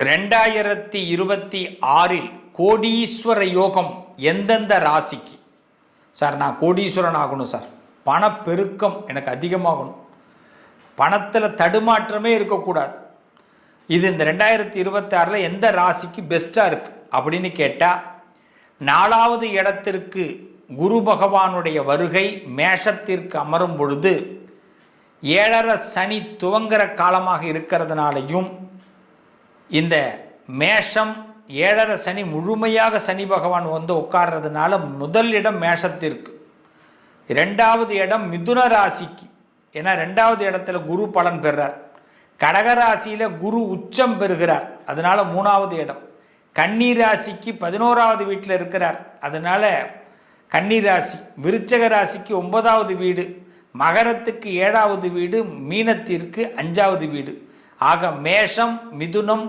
2026 கோடீஸ்வர யோகம் எந்தெந்த ராசிக்கு? சார் நான் கோடீஸ்வரன் ஆகணும் சார், பணப்பெருக்கம் எனக்கு அதிகமாகணும், பணத்தில் தடுமாற்றமே இருக்கக்கூடாது, இது இந்த 2026 எந்த ராசிக்கு பெஸ்ட்டாக இருக்குது அப்படின்னு கேட்டால், 4வது இடத்திற்கு குரு பகவானுடைய வருகை மேஷத்திற்கு அமரும் பொழுது 7.5 சனி துவங்குற காலமாக இருக்கிறதுனாலையும், இந்த மேஷம் 7.5 சனி முழுமையாக சனி பகவான் வந்து உட்கார்றதுனால முதல் இடம் மேஷத்திற்கு, 2வது இடம் மிதுன ராசிக்கு, ஏன்னா 2வது இடத்துல குரு பலன் பெறார், கடகராசியில் குரு உச்சம் பெறுகிறார், அதனால 3வது இடம், கன்னி ராசிக்கு 11வது வீட்டில் இருக்கிறார், அதனால கன்னி ராசி, விருச்சக ராசிக்கு 9வது வீடு, மகரத்துக்கு 7வது வீடு, மீனத்திற்கு 5வது வீடு. ஆக மேஷம், மிதுனம்,